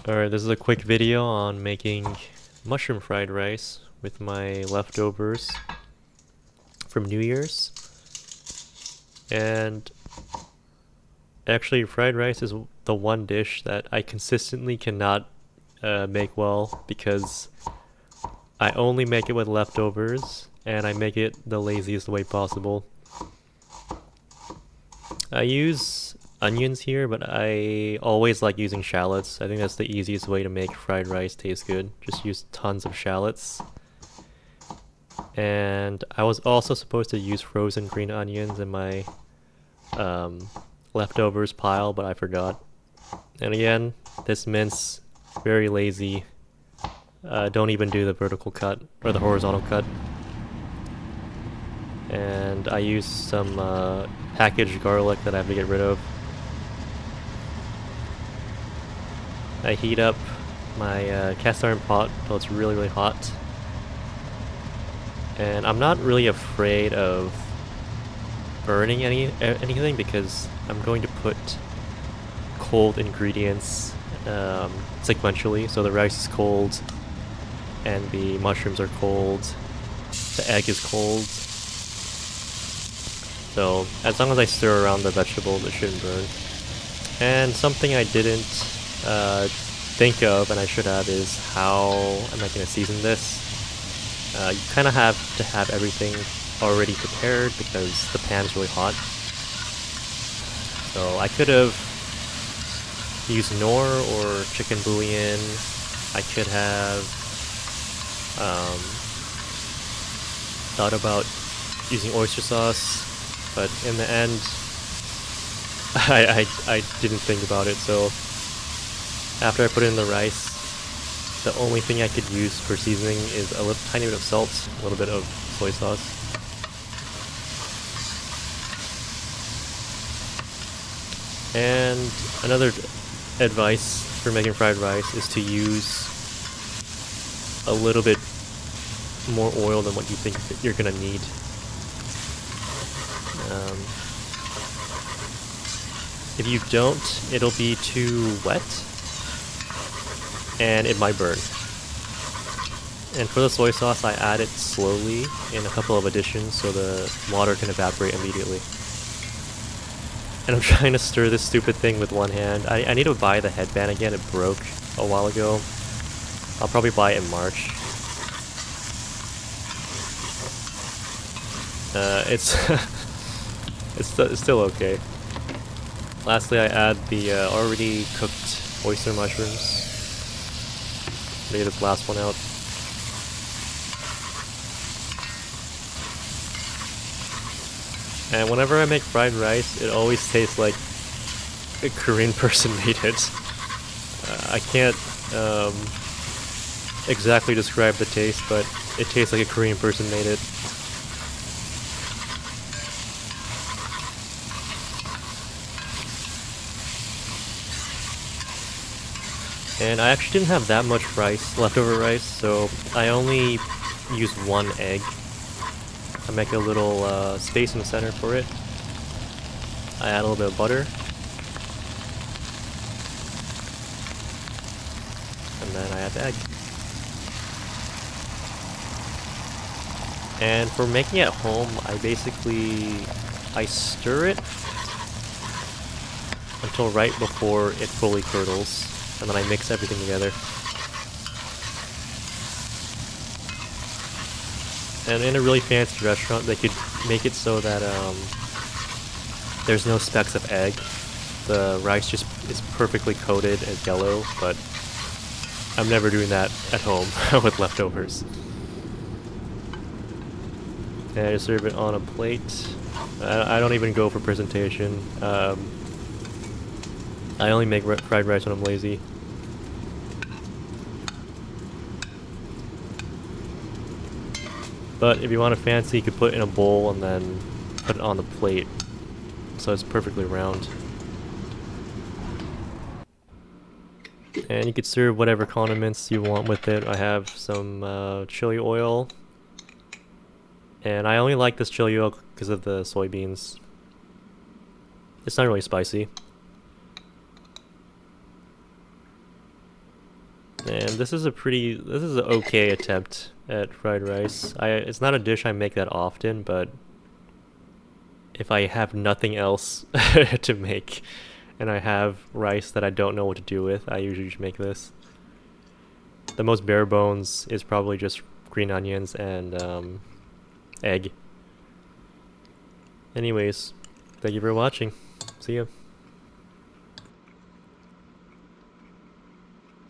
Alright, this is a quick video on making mushroom fried rice with my leftovers from New Year's. And actually, fried rice is the one dish that I consistently cannot make well because I only make it with leftovers and I make it the laziest way possible. I use onions here, but I always like using shallots. I think that's the easiest way to make fried rice taste good. Just use tons of shallots. And I was also supposed to use frozen green onions in my leftovers pile, but I forgot. And again, this mince, very lazy. Don't even do the vertical cut or the horizontal cut. And I use some packaged garlic that I have to get rid of. I heat up my cast iron pot until it's really hot. And I'm not really afraid of burning anything because I'm going to put cold ingredients sequentially. So the rice is cold, and the mushrooms are cold, the egg is cold. So as long as I stir around the vegetables, it shouldn't burn. And something I didn't think of, and I should have, is how am I going to season this? You kind of have to have everything already prepared because the pan's really hot. So I could have used Knorr or chicken bouillon. I could have thought about using oyster sauce, but in the end, I didn't think about it. So after I put it in the rice, the only thing I could use for seasoning is a little tiny bit of salt, a little bit of soy sauce. And another advice for making fried rice is to use a little bit more oil than what you think that you're gonna need. If you don't, it'll be too wet and it might burn. And for the soy sauce, I add it slowly in a couple of additions so the water can evaporate immediately. And I'm trying to stir this stupid thing with one hand. I need to buy the headband again, it broke a while ago. I'll probably buy it in March. It's still okay. Lastly, I add the already cooked oyster mushrooms. Get this last one out. And whenever I make fried rice, it always tastes like a Korean person made it. I can't exactly describe the taste, but it tastes like a Korean person made it. And I actually didn't have that much rice, leftover rice, so I only used one egg. I make a little space in the center for it. I add a little bit of butter. And then I add the egg. And for making it at home, I stir it until right before it fully curdles. And then I mix everything together. And in a really fancy restaurant, they could make it so that there's no specks of egg. The rice just is perfectly coated as yellow, but I'm never doing that at home with leftovers. And I just serve it on a plate. I don't even go for presentation. I only make fried rice when I'm lazy. But if you want it fancy, you could put it in a bowl and then put it on the plate, so it's perfectly round. And you could serve whatever condiments you want with it. I have some chili oil. And I only like this chili oil because of the soybeans. It's not really spicy. And this is an okay attempt at fried rice. It's not a dish I make that often, but if I have nothing else to make and I have rice that I don't know what to do with, I usually just make this. The most bare bones is probably just green onions and egg. Anyways, thank you for watching. See ya.